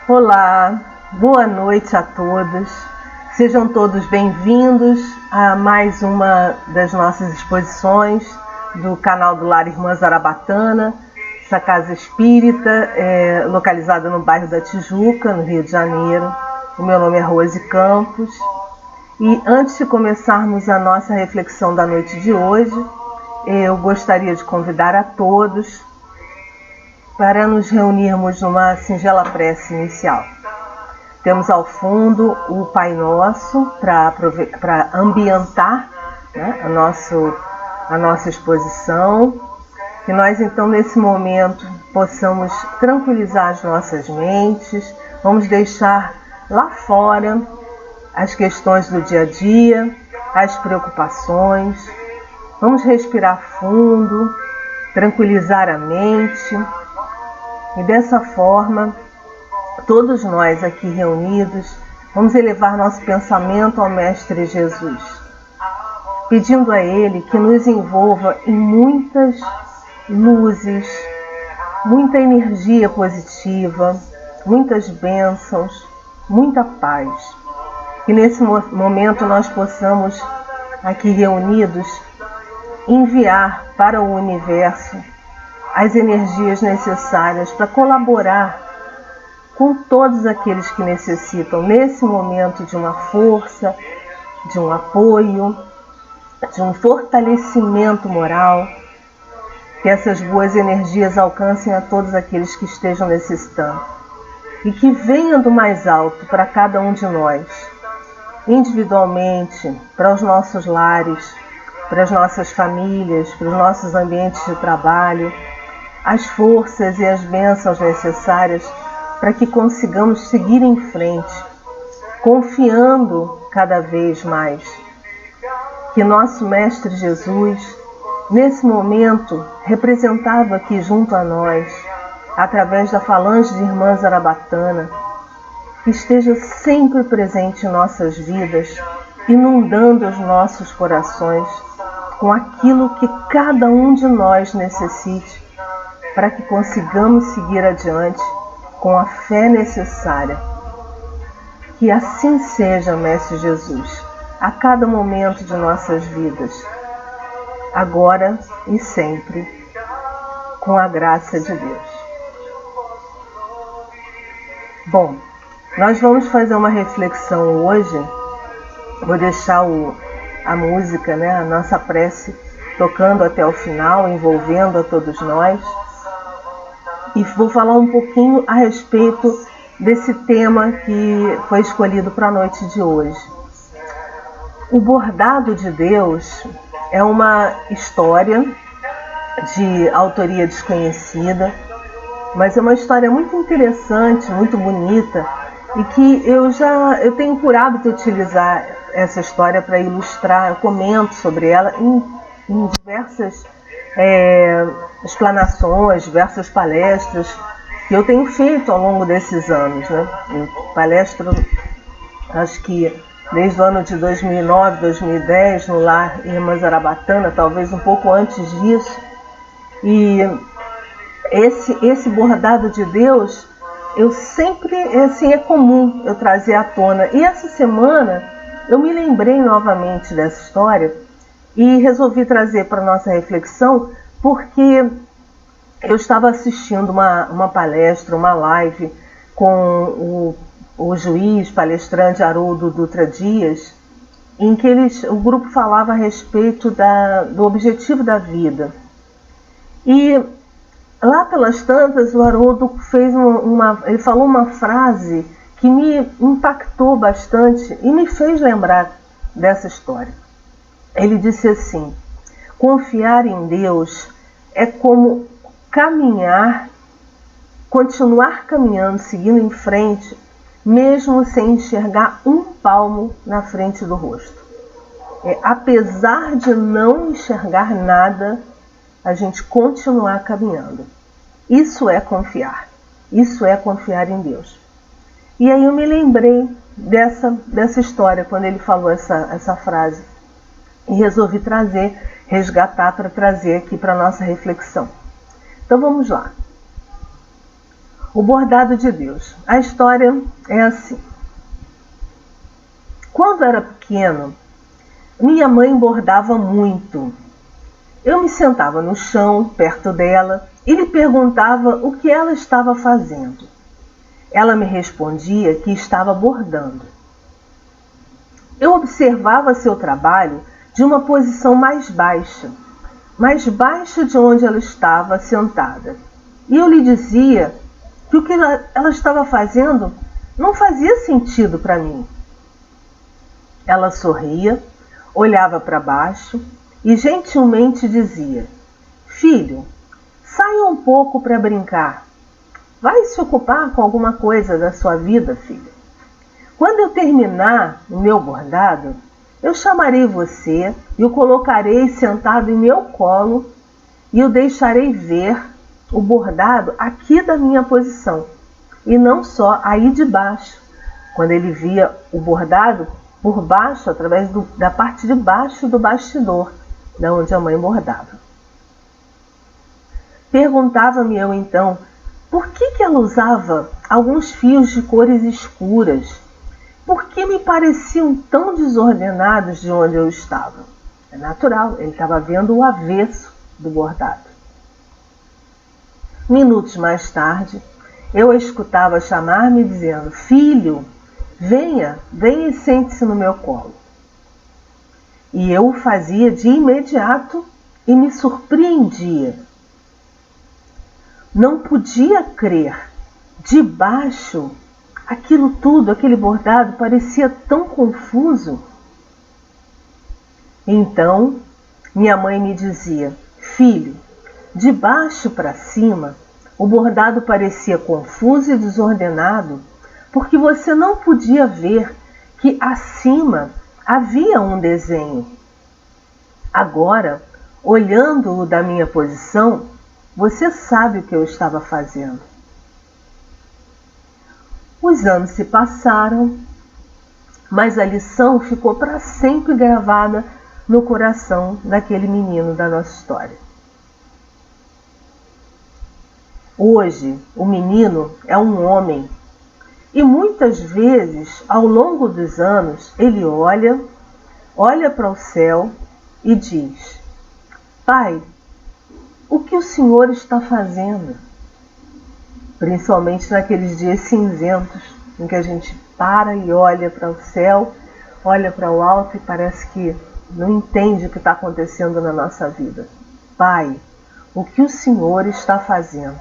Olá, boa noite a todos. Sejam todos bem-vindos a mais uma das nossas exposições do canal do Lar Irmã Zarabatana, essa casa espírita localizada no bairro da Tijuca, no Rio de Janeiro. O meu nome é Rose Campos e antes de começarmos a nossa reflexão da noite de hoje, eu gostaria de convidar a todos para nos reunirmos numa singela prece inicial. Temos ao fundo o Pai Nosso para ambientar, né, a nossa exposição, que nós então nesse momento possamos tranquilizar as nossas mentes, vamos deixar lá fora as questões do dia a dia, as preocupações, vamos respirar fundo, tranquilizar a mente. E dessa forma, todos nós aqui reunidos, vamos elevar nosso pensamento ao Mestre Jesus, pedindo a Ele que nos envolva em muitas luzes, muita energia positiva, muitas bênçãos, muita paz. Que nesse momento nós possamos, aqui reunidos, enviar para o universo as energias necessárias para colaborar com todos aqueles que necessitam nesse momento de uma força, de um apoio, de um fortalecimento moral, que essas boas energias alcancem a todos aqueles que estejam necessitando e que venham do mais alto para cada um de nós, individualmente, para os nossos lares, para as nossas famílias, para os nossos ambientes de trabalho, as forças e as bênçãos necessárias para que consigamos seguir em frente, confiando cada vez mais que nosso Mestre Jesus, nesse momento, representado aqui junto a nós, através da falange de Irmã Zarabatana, que esteja sempre presente em nossas vidas, inundando os nossos corações com aquilo que cada um de nós necessite, para que consigamos seguir adiante com a fé necessária. Que assim seja, Mestre Jesus, a cada momento de nossas vidas, agora e sempre, com a graça de Deus. Bom, nós vamos fazer uma reflexão hoje, vou deixar a música, né, a nossa prece, tocando até o final, envolvendo a todos nós. E vou falar um pouquinho a respeito desse tema que foi escolhido para a noite de hoje. O bordado de Deus é uma história de autoria desconhecida, mas é uma história muito interessante, muito bonita, e que eu tenho por hábito utilizar essa história para ilustrar. Eu comento sobre ela em diversas explanações, diversas palestras que eu tenho feito ao longo desses anos, né? Eu palestro, acho que desde o ano de 2009, 2010, no Lar Irmã Zarabatana, talvez um pouco antes disso. E esse bordado de Deus, eu sempre, assim, é comum eu trazer à tona. E essa semana eu me lembrei novamente dessa história e resolvi trazer para a nossa reflexão, porque eu estava assistindo uma palestra, uma live com o juiz palestrante Haroldo Dutra Dias, em que o grupo falava a respeito do objetivo da vida. E lá pelas tantas, o Haroldo ele falou uma frase que me impactou bastante e me fez lembrar dessa história. Ele disse assim: confiar em Deus é como continuar caminhando, seguindo em frente, mesmo sem enxergar um palmo na frente do rosto. Apesar de não enxergar nada, a gente continuar caminhando. Isso é confiar. Isso é confiar em Deus. E aí eu me lembrei dessa história, quando ele falou essa frase. E resolvi resgatar para trazer aqui para a nossa reflexão. Então vamos lá. O bordado de Deus. A história é assim. Quando era pequeno, minha mãe bordava muito. Eu me sentava no chão, perto dela, e lhe perguntava o que ela estava fazendo. Ela me respondia que estava bordando. Eu observava seu trabalho de uma posição mais baixa de onde ela estava sentada. E eu lhe dizia que o que ela estava fazendo não fazia sentido para mim. Ela sorria, olhava para baixo e gentilmente dizia: "Filho, saia um pouco para brincar. Vai se ocupar com alguma coisa da sua vida, filha. Quando eu terminar o meu bordado, eu chamarei você e o colocarei sentado em meu colo e o deixarei ver o bordado aqui da minha posição, e não só aí de baixo, quando ele via o bordado por baixo, através da parte de baixo do bastidor, da onde a mãe bordava." Perguntava-me eu então por que ela usava alguns fios de cores escuras, por que me pareciam tão desordenados de onde eu estava. É natural, ele estava vendo o avesso do bordado. Minutos mais tarde, eu a escutava chamar-me dizendo: "Filho, venha e sente-se no meu colo." E eu o fazia de imediato e me surpreendia. Não podia crer. De baixo, aquilo tudo, aquele bordado, parecia tão confuso. Então, minha mãe me dizia: "Filho, de baixo para cima, o bordado parecia confuso e desordenado, porque você não podia ver que acima havia um desenho. Agora, olhando-o da minha posição, você sabe o que eu estava fazendo." Os anos se passaram, mas a lição ficou para sempre gravada no coração daquele menino da nossa história. Hoje, o menino é um homem e muitas vezes, ao longo dos anos, ele olha para o céu e diz: "Pai, o que o Senhor está fazendo?" Principalmente naqueles dias cinzentos, em que a gente para e olha para o céu, olha para o alto e parece que não entende o que está acontecendo na nossa vida. "Pai, o que o Senhor está fazendo?"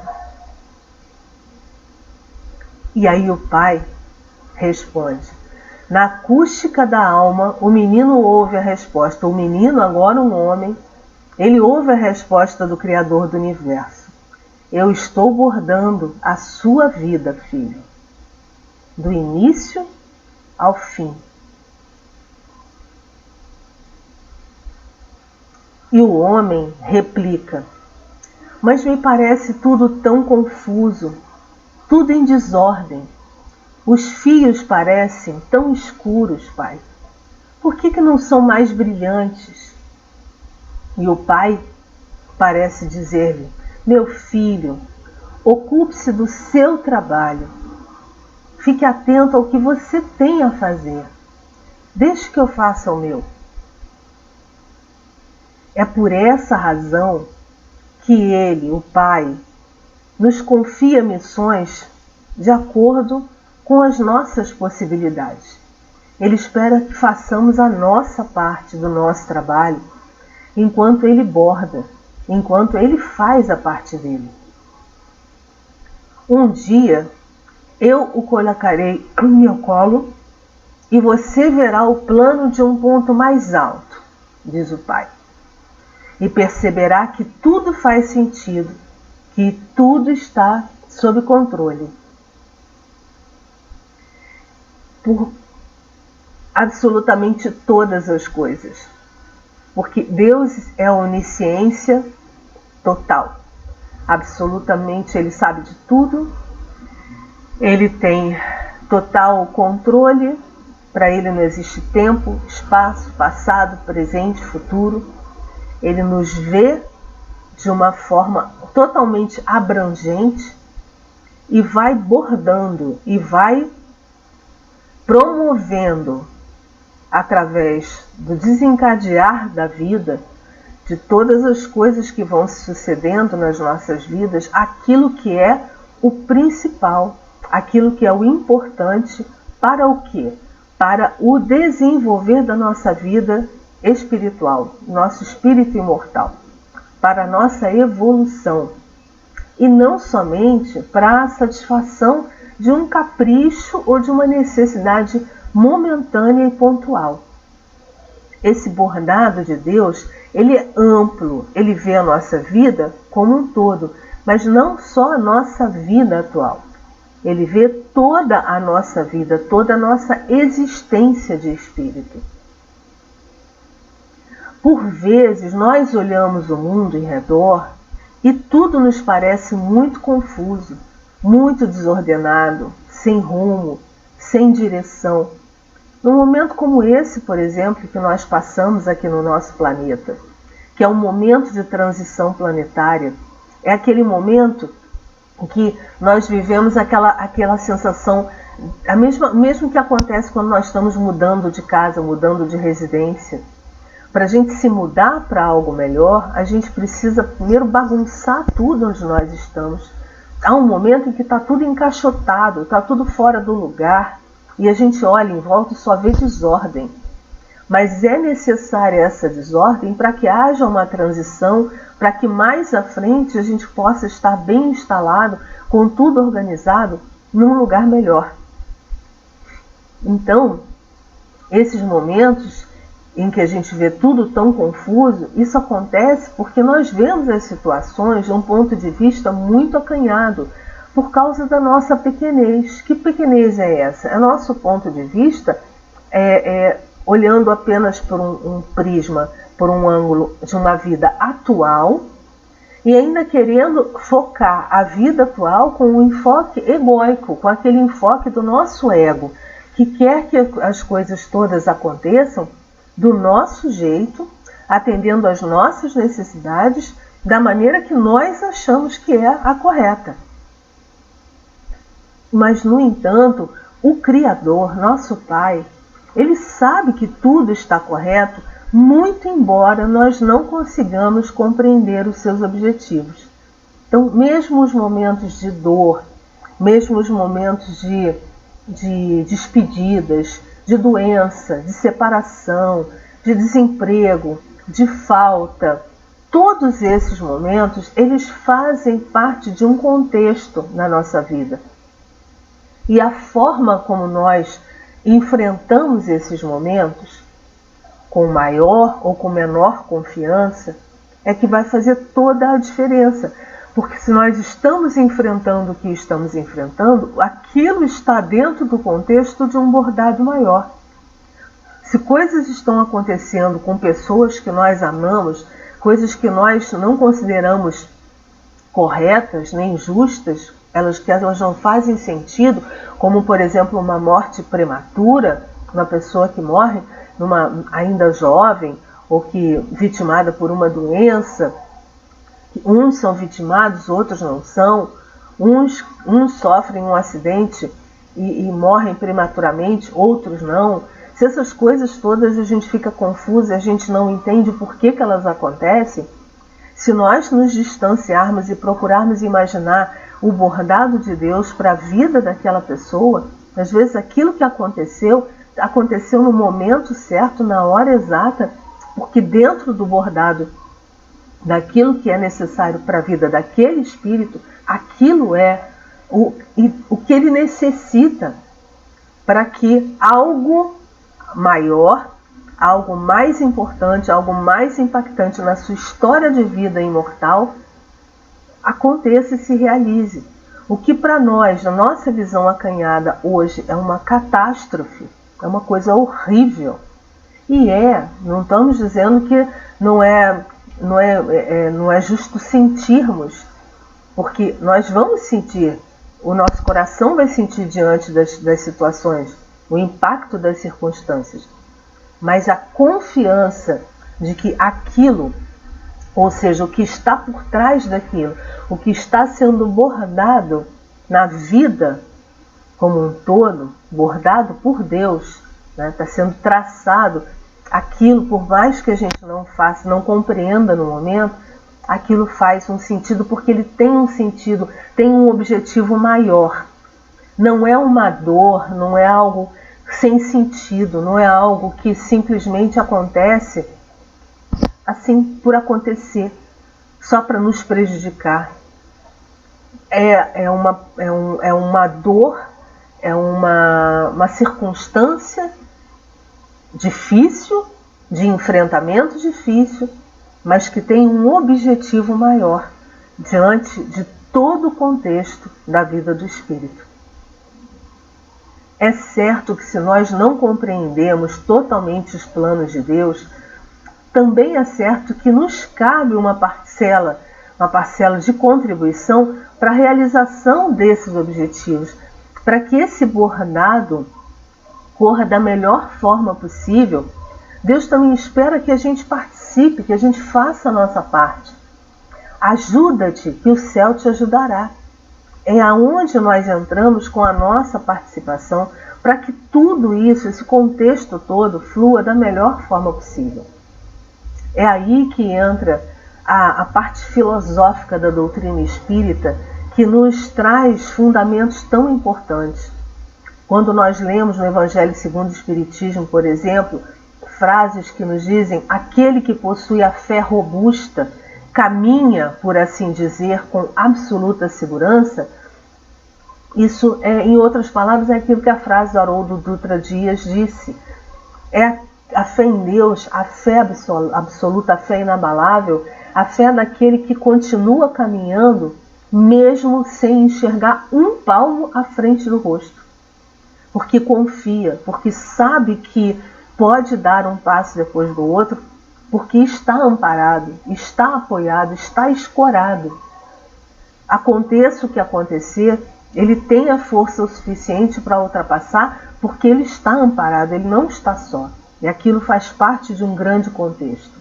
E aí o pai responde. Na acústica da alma, o menino ouve a resposta. O menino, agora um homem, ele ouve a resposta do Criador do Universo: "Eu estou bordando a sua vida, filho, do início ao fim." E o homem replica: "Mas me parece tudo tão confuso, tudo em desordem. Os fios parecem tão escuros, pai. Por que não são mais brilhantes?" E o pai parece dizer-lhe: "Meu filho, ocupe-se do seu trabalho. Fique atento ao que você tem a fazer. Deixe que eu faça o meu." É por essa razão que ele, o pai, nos confia missões de acordo com as nossas possibilidades. Ele espera que façamos a nossa parte do nosso trabalho, enquanto ele borda, enquanto ele faz a parte dele. Um dia eu o colocarei no meu colo e você verá o plano de um ponto mais alto, diz o pai, e perceberá que tudo faz sentido, que tudo está sob controle. Por absolutamente todas as coisas. Porque Deus é a onisciência total. Absolutamente, Ele sabe de tudo. Ele tem total controle. Para Ele não existe tempo, espaço, passado, presente, futuro. Ele nos vê de uma forma totalmente abrangente e vai bordando e vai promovendo, através do desencadear da vida, de todas as coisas que vão se sucedendo nas nossas vidas, aquilo que é o principal, aquilo que é o importante para o quê? Para o desenvolver da nossa vida espiritual, nosso espírito imortal, para a nossa evolução. E não somente para a satisfação de um capricho ou de uma necessidade momentânea e pontual. Esse bordado de Deus, ele é amplo, ele vê a nossa vida como um todo, mas não só a nossa vida atual. Ele vê toda a nossa vida, toda a nossa existência de espírito. Por vezes, nós olhamos o mundo em redor e tudo nos parece muito confuso, muito desordenado, sem rumo, sem direção. Num momento como esse, por exemplo, que nós passamos aqui no nosso planeta, que é um momento de transição planetária, é aquele momento em que nós vivemos aquela sensação, mesmo que acontece quando nós estamos mudando de casa, mudando de residência. Para a gente se mudar para algo melhor, a gente precisa primeiro bagunçar tudo onde nós estamos. Há um momento em que está tudo encaixotado, está tudo fora do lugar, e a gente olha em volta e só vê desordem. Mas é necessária essa desordem para que haja uma transição, para que mais à frente a gente possa estar bem instalado, com tudo organizado, num lugar melhor. Então, esses momentos em que a gente vê tudo tão confuso, isso acontece porque nós vemos as situações de um ponto de vista muito acanhado, por causa da nossa pequenez. Que pequenez é essa? É nosso ponto de vista olhando apenas por um prisma, por um ângulo de uma vida atual, e ainda querendo focar a vida atual com um enfoque egóico, com aquele enfoque do nosso ego, que quer que as coisas todas aconteçam do nosso jeito, atendendo às nossas necessidades, da maneira que nós achamos que é a correta. Mas, no entanto, o Criador, nosso Pai, ele sabe que tudo está correto, muito embora nós não consigamos compreender os seus objetivos. Então, mesmo os momentos de dor, mesmo os momentos de despedidas, de doença, de separação, de desemprego, de falta, todos esses momentos, eles fazem parte de um contexto na nossa vida. E a forma como nós enfrentamos esses momentos, com maior ou com menor confiança, é que vai fazer toda a diferença. Porque se nós estamos enfrentando o que estamos enfrentando, aquilo está dentro do contexto de um bordado maior. Se coisas estão acontecendo com pessoas que nós amamos, coisas que nós não consideramos corretas nem justas, que elas não fazem sentido, como por exemplo uma morte prematura, uma pessoa que morre ainda jovem, ou que vitimada por uma doença. Uns são vitimados, outros não são. Uns sofrem um acidente e morrem prematuramente, outros não. Se essas coisas todas a gente fica confusa, a gente não entende por que elas acontecem, se nós nos distanciarmos e procurarmos imaginar o bordado de Deus para a vida daquela pessoa, às vezes aquilo que aconteceu no momento certo, na hora exata, porque dentro do bordado daquilo que é necessário para a vida daquele espírito, aquilo é o que ele necessita para que algo maior, algo mais importante, algo mais impactante na sua história de vida imortal aconteça e se realize. O que para nós, na nossa visão acanhada hoje, é uma catástrofe, é uma coisa horrível. E não estamos dizendo que não é justo sentirmos, porque nós vamos sentir, o nosso coração vai sentir diante das situações, o impacto das circunstâncias. Mas a confiança de que aquilo, ou seja, o que está por trás daquilo, o que está sendo bordado na vida como um todo, bordado por Deus, né? Está sendo traçado aquilo, por mais que a gente não faça, não compreenda no momento, aquilo faz um sentido, porque ele tem um sentido, tem um objetivo maior. Não é uma dor, não é algo sem sentido, não é algo que simplesmente acontece assim por acontecer, só para nos prejudicar. É uma dor, é uma circunstância difícil, de enfrentamento difícil, mas que tem um objetivo maior diante de todo o contexto da vida do espírito. É certo que se nós não compreendemos totalmente os planos de Deus, também é certo que nos cabe uma parcela de contribuição para a realização desses objetivos, para que esse bordado corra da melhor forma possível. Deus também espera que a gente participe, que a gente faça a nossa parte. Ajuda-te, que o céu te ajudará. É aonde nós entramos com a nossa participação para que tudo isso, esse contexto todo, flua da melhor forma possível. É aí que entra a parte filosófica da doutrina espírita, que nos traz fundamentos tão importantes. Quando nós lemos no Evangelho segundo o Espiritismo, por exemplo, frases que nos dizem: aquele que possui a fé robusta caminha, por assim dizer, com absoluta segurança. Isso, em outras palavras, é aquilo que a frase do Haroldo Dutra Dias disse. É a fé em Deus, a fé absoluta, a fé inabalável, a fé daquele que continua caminhando, mesmo sem enxergar um palmo à frente do rosto. Porque confia, porque sabe que pode dar um passo depois do outro, porque está amparado, está apoiado, está escorado. Aconteça o que acontecer, ele tem a força o suficiente para ultrapassar, porque ele está amparado, ele não está só. E aquilo faz parte de um grande contexto.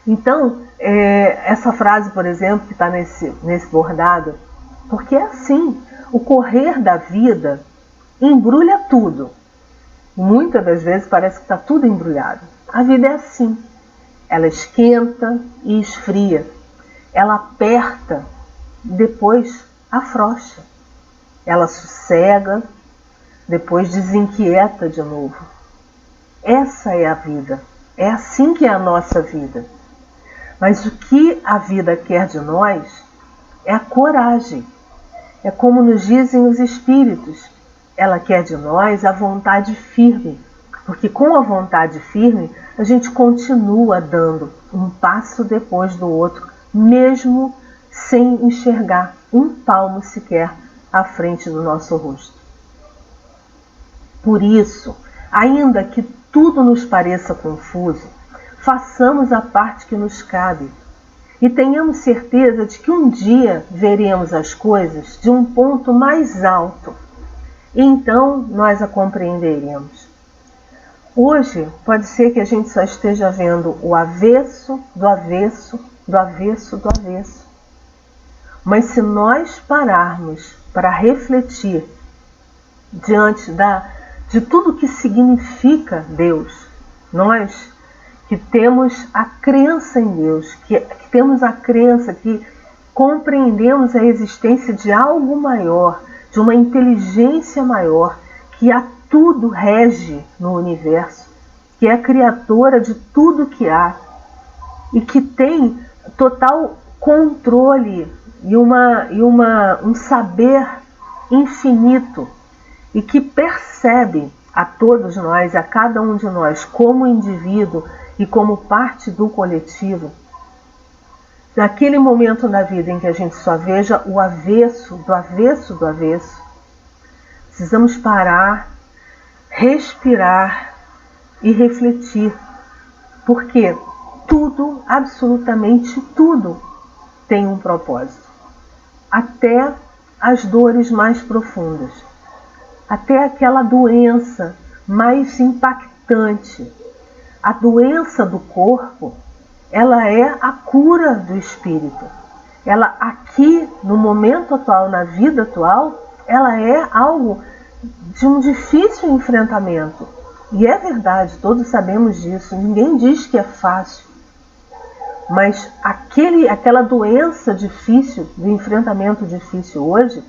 Então, essa frase, por exemplo, que está nesse bordado, porque é assim, o correr da vida embrulha tudo. Muitas das vezes parece que está tudo embrulhado. A vida é assim. Ela esquenta e esfria. Ela aperta, depois afrouxa. Ela sossega, depois desinquieta de novo. Essa é a vida. É assim que é a nossa vida. Mas o que a vida quer de nós é a coragem. É como nos dizem os espíritos. Ela quer de nós a vontade firme. Porque com a vontade firme, a gente continua dando um passo depois do outro, mesmo sem enxergar um palmo sequer à frente do nosso rosto. Por isso, ainda que tudo nos pareça confuso, façamos a parte que nos cabe e tenhamos certeza de que um dia veremos as coisas de um ponto mais alto e então nós a compreenderemos. Hoje pode ser que a gente só esteja vendo o avesso do avesso do avesso do avesso. Mas se nós pararmos para refletir diante de tudo que significa Deus, nós que temos a crença em Deus, que temos a crença que compreendemos a existência de algo maior, de uma inteligência maior, que a tudo rege no universo, que é a criadora de tudo que há e que tem total controle e um saber infinito e que percebe a todos nós, a cada um de nós, como indivíduo e como parte do coletivo. Naquele momento na vida em que a gente só veja o avesso do avesso do avesso, precisamos parar, respirar e refletir, porque tudo, absolutamente tudo, tem um propósito. Até as dores mais profundas, até aquela doença mais impactante. A doença do corpo, ela é a cura do espírito. ela aqui, no momento atual, na vida atual, ela é algo de um difícil enfrentamento. E é verdade, todos sabemos disso, ninguém diz que é fácil. Mas aquela doença difícil, do enfrentamento difícil hoje,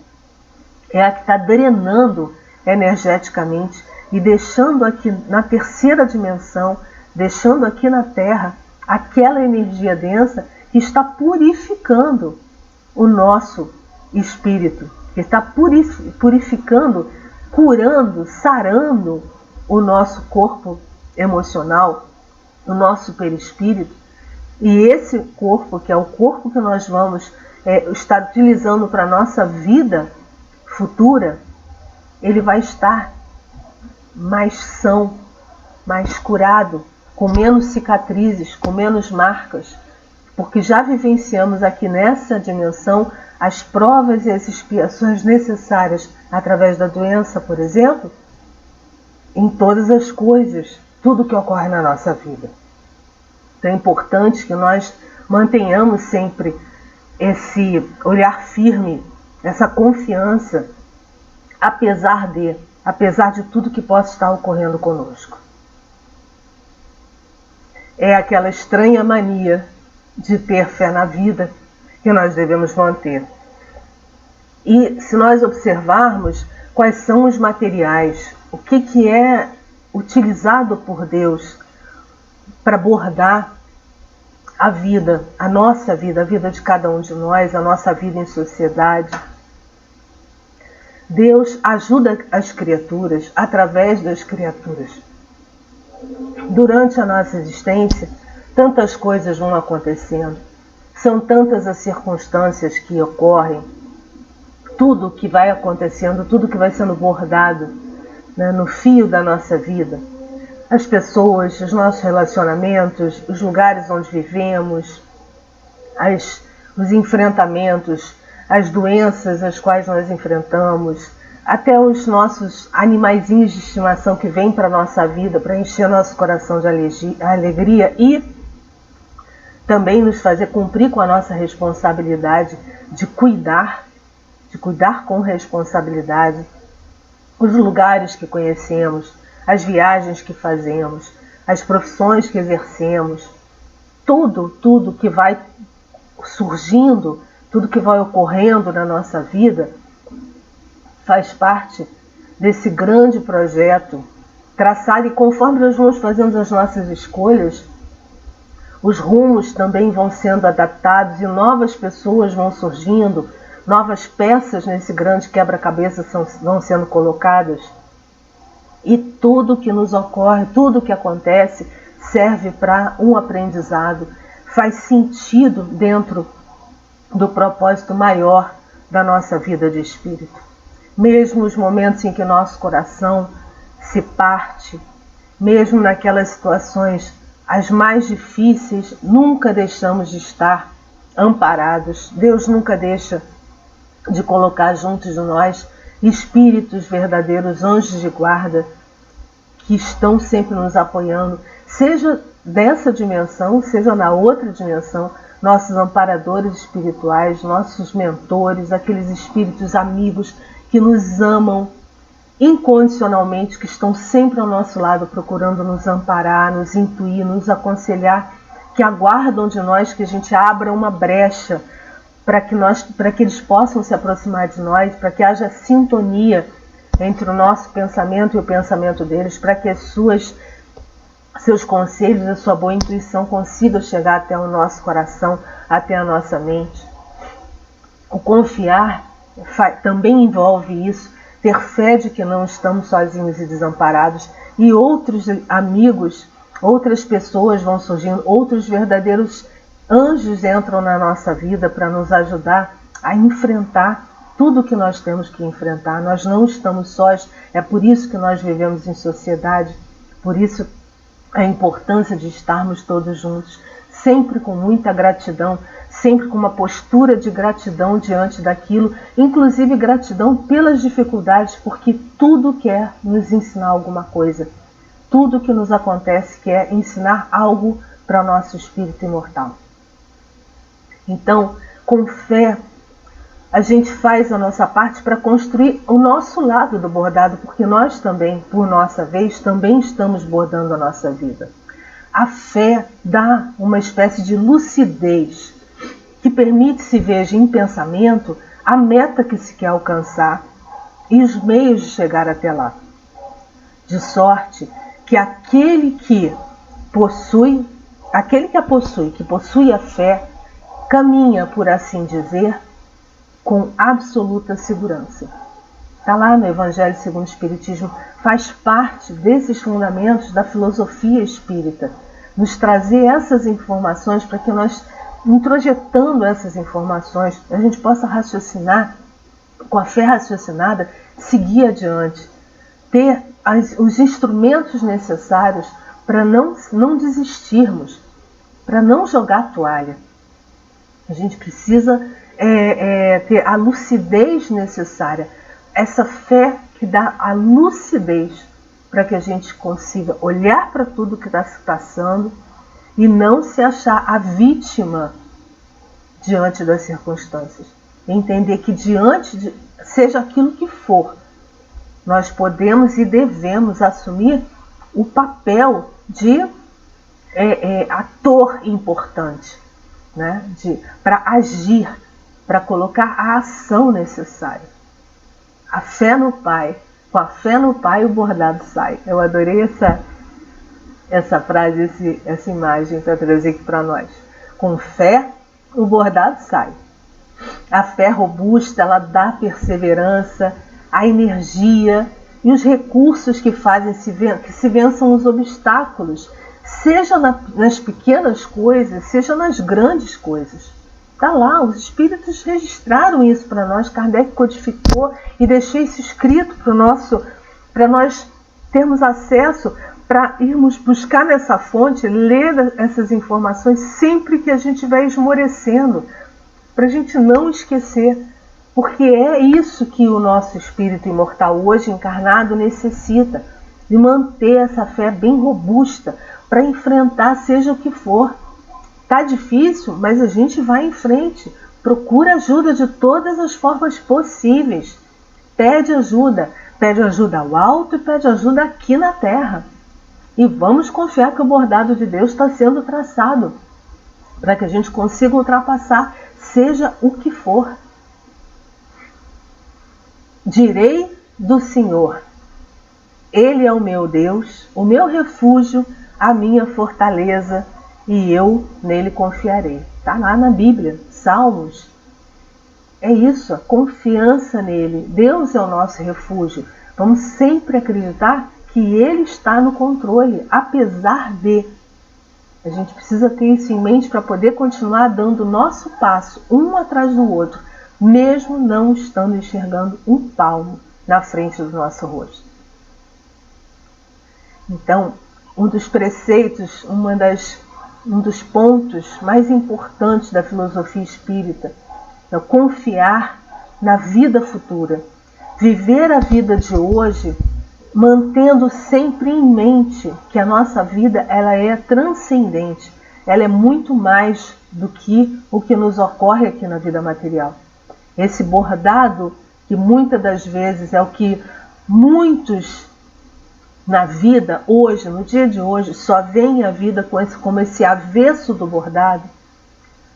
é a que está drenando energeticamente e deixando aqui na terceira dimensão, deixando aqui na Terra, aquela energia densa que está purificando o nosso espírito, que está purificando, curando, sarando o nosso corpo emocional, o nosso perispírito. E esse corpo, que é o corpo que nós vamos estar utilizando para a nossa vida futura, ele vai estar mais são, mais curado, com menos cicatrizes, com menos marcas, porque já vivenciamos aqui nessa dimensão as provas e as expiações necessárias através da doença, por exemplo, em todas as coisas, tudo que ocorre na nossa vida. Então é importante que nós mantenhamos sempre esse olhar firme, essa confiança, apesar de tudo que possa estar ocorrendo conosco. É aquela estranha mania de ter fé na vida que nós devemos manter. E se nós observarmos quais são os materiais, o que é utilizado por Deus para bordar a vida, a nossa vida, a vida de cada um de nós, a nossa vida em sociedade. Deus ajuda as criaturas através das criaturas. Durante a nossa existência, tantas coisas vão acontecendo, são tantas as circunstâncias que ocorrem, tudo que vai acontecendo, tudo que vai sendo bordado, né, no fio da nossa vida. As pessoas, os nossos relacionamentos, os lugares onde vivemos, os enfrentamentos, as doenças as quais nós enfrentamos, até os nossos animaizinhos de estimação que vêm para a nossa vida para encher nosso coração de alegria e também nos fazer cumprir com a nossa responsabilidade de cuidar com responsabilidade, os lugares que conhecemos, as viagens que fazemos, as profissões que exercemos, tudo que vai surgindo, tudo que vai ocorrendo na nossa vida faz parte desse grande projeto traçado, e conforme nós vamos fazendo as nossas escolhas, os rumos também vão sendo adaptados e novas pessoas vão surgindo, novas peças nesse grande quebra-cabeça vão sendo colocadas. E tudo que nos ocorre, tudo que acontece serve para um aprendizado, faz sentido dentro do propósito maior da nossa vida de espírito. Mesmo os momentos em que nosso coração se parte, mesmo naquelas situações as mais difíceis, nunca deixamos de estar amparados. Deus nunca deixa de colocar junto de nós espíritos verdadeiros, anjos de guarda, que estão sempre nos apoiando, seja dessa dimensão, seja na outra dimensão, nossos amparadores espirituais, nossos mentores, aqueles espíritos amigos que nos amam incondicionalmente, que estão sempre ao nosso lado procurando nos amparar, nos intuir, nos aconselhar, que aguardam de nós que a gente abra uma brecha para que eles possam se aproximar de nós, para que haja sintonia entre o nosso pensamento e o pensamento deles, para que seus conselhos, a sua boa intuição consigam chegar até o nosso coração, até a nossa mente. O confiar também envolve isso, ter fé de que não estamos sozinhos e desamparados, e outros amigos, outras pessoas vão surgindo, outros verdadeiros anjos entram na nossa vida para nos ajudar a enfrentar tudo que nós temos que enfrentar. Nós não estamos sós, é por isso que nós vivemos em sociedade, por isso a importância de estarmos todos juntos, sempre com muita gratidão, sempre com uma postura de gratidão diante daquilo, inclusive gratidão pelas dificuldades, porque tudo quer nos ensinar alguma coisa. Tudo que nos acontece quer ensinar algo para o nosso espírito imortal. Então, Com fé, a gente faz a nossa parte para construir o nosso lado do bordado, porque nós também, por nossa vez, também estamos bordando a nossa vida. A fé dá uma espécie de lucidez que permite se veja em pensamento a meta que se quer alcançar e os meios de chegar até lá. De sorte que aquele que possui a fé, caminha, por assim dizer, com absoluta segurança. Está lá no Evangelho segundo o Espiritismo, faz parte desses fundamentos da filosofia espírita, nos trazer essas informações para que nós, introjetando essas informações, a gente possa raciocinar, com a fé raciocinada, seguir adiante, ter os instrumentos necessários para não desistirmos, para não jogar a toalha. A gente precisa ter a lucidez necessária, essa fé que dá a lucidez para que a gente consiga olhar para tudo que está se passando e não se achar a vítima diante das circunstâncias. Entender que seja aquilo que for, nós podemos e devemos assumir o papel de ator importante, né? Para agir, para colocar a ação necessária. A fé no Pai, com a fé no Pai o bordado sai. Eu adorei essa frase, essa imagem para trazer aqui para nós. Com fé o bordado sai. A fé robusta, ela dá perseverança, a energia e os recursos que fazem que se vençam os obstáculos, seja nas pequenas coisas, seja nas grandes coisas. Está lá, os espíritos registraram isso para nós, Kardec codificou e deixou isso escrito para nós termos acesso, para irmos buscar nessa fonte, ler essas informações sempre que a gente estiver esmorecendo, para a gente não esquecer, porque é isso que o nosso espírito imortal hoje encarnado necessita, de manter essa fé bem robusta para enfrentar seja o que for. Tá difícil, mas a gente vai em frente, procura ajuda de todas as formas possíveis, pede ajuda ao alto e pede ajuda aqui na terra. E vamos confiar que o bordado de Deus está sendo traçado, para que a gente consiga ultrapassar, seja o que for. Direi do Senhor, Ele é o meu Deus, o meu refúgio, a minha fortaleza, e eu nele confiarei. Está lá na Bíblia, Salmos. É isso, a confiança nele. Deus é o nosso refúgio. Vamos sempre acreditar que Ele está no controle, apesar de. A gente precisa ter isso em mente para poder continuar dando o nosso passo, um atrás do outro, mesmo não estando enxergando um palmo na frente do nosso rosto. Então, um dos preceitos, um dos pontos mais importantes da filosofia espírita é confiar na vida futura. Viver a vida de hoje, mantendo sempre em mente que a nossa vida ela é transcendente. Ela é muito mais do que o que nos ocorre aqui na vida material. Esse bordado, que muitas das vezes é o que muitos na vida hoje, no dia de hoje, só veem a vida como esse avesso do bordado.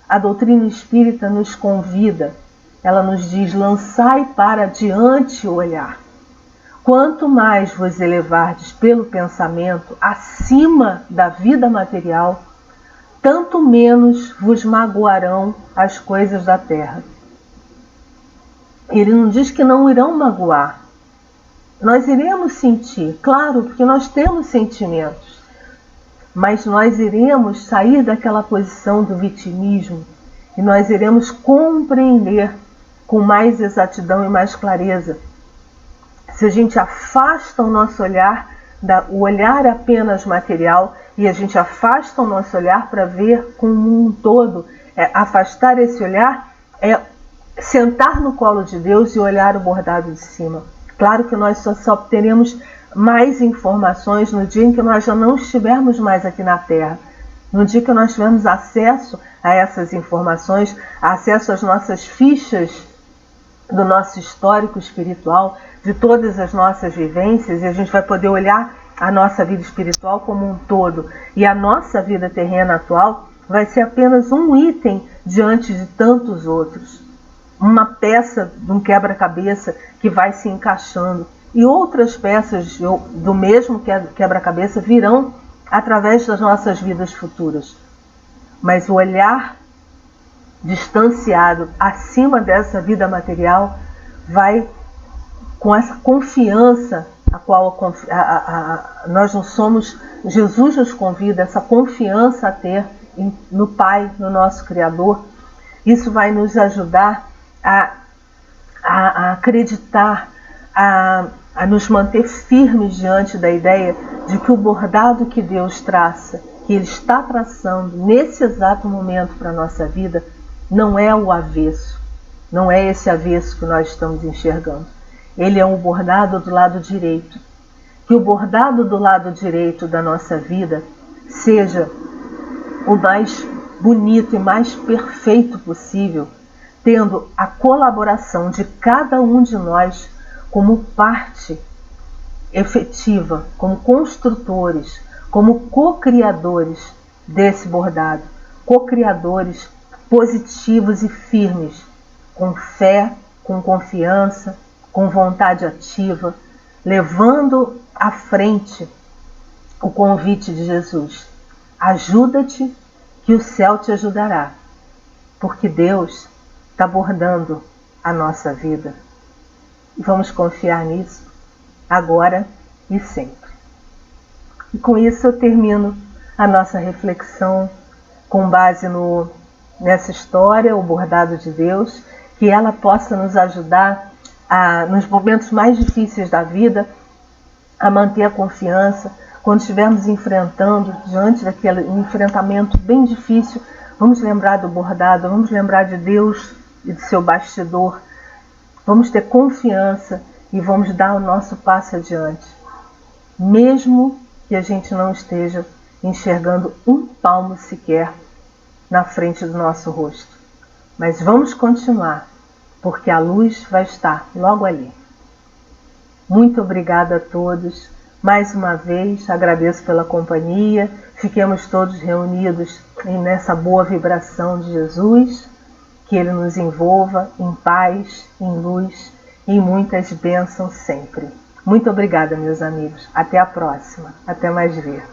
A doutrina espírita nos convida, ela nos diz: lançai para diante o olhar. Quanto mais vos elevardes pelo pensamento acima da vida material, tanto menos vos magoarão as coisas da terra. Ele não diz que não irão magoar. Nós iremos sentir, claro, porque nós temos sentimentos, mas nós iremos sair daquela posição do vitimismo e nós iremos compreender com mais exatidão e mais clareza. Se a gente afasta o nosso olhar, o olhar apenas material, e a gente afasta o nosso olhar para ver como um todo, afastar esse olhar é sentar no colo de Deus e olhar o bordado de cima. Claro que nós só obteremos mais informações no dia em que nós já não estivermos mais aqui na Terra. No dia que nós tivermos acesso a essas informações, acesso às nossas fichas do nosso histórico espiritual, de todas as nossas vivências, e a gente vai poder olhar a nossa vida espiritual como um todo. E a nossa vida terrena atual vai ser apenas um item diante de tantos outros. Uma peça de um quebra-cabeça que vai se encaixando. E outras peças do mesmo quebra-cabeça virão através das nossas vidas futuras. Mas o olhar distanciado acima dessa vida material vai com essa confiança a qual nós não somos, Jesus nos convida, essa confiança a ter no Pai, no nosso Criador. Isso vai nos ajudar a acreditar, a nos manter firmes diante da ideia de que o bordado que Deus traça, que Ele está traçando nesse exato momento para a nossa vida, não é o avesso, não é esse avesso que nós estamos enxergando. Ele é um bordado do lado direito. Que o bordado do lado direito da nossa vida seja o mais bonito e mais perfeito possível, tendo a colaboração de cada um de nós como parte efetiva, como construtores, como co-criadores desse bordado, co-criadores positivos e firmes, com fé, com confiança, com vontade ativa, levando à frente o convite de Jesus. Ajuda-te que o céu te ajudará, porque Deus está bordando a nossa vida. E vamos confiar nisso, agora e sempre. E com isso eu termino a nossa reflexão com base nessa história, o bordado de Deus, que ela possa nos ajudar nos momentos mais difíceis da vida, a manter a confiança. Quando estivermos enfrentando, diante daquele enfrentamento bem difícil, vamos lembrar do bordado, vamos lembrar de Deus e do seu bastidor. Vamos ter confiança e vamos dar o nosso passo adiante. Mesmo que a gente não esteja enxergando um palmo sequer na frente do nosso rosto. Mas vamos continuar, porque a luz vai estar logo ali. Muito obrigada a todos. Mais uma vez, agradeço pela companhia. Fiquemos todos reunidos nessa boa vibração de Jesus. Que Ele nos envolva em paz, em luz e em muitas bênçãos sempre. Muito obrigada, meus amigos. Até a próxima. Até mais ver.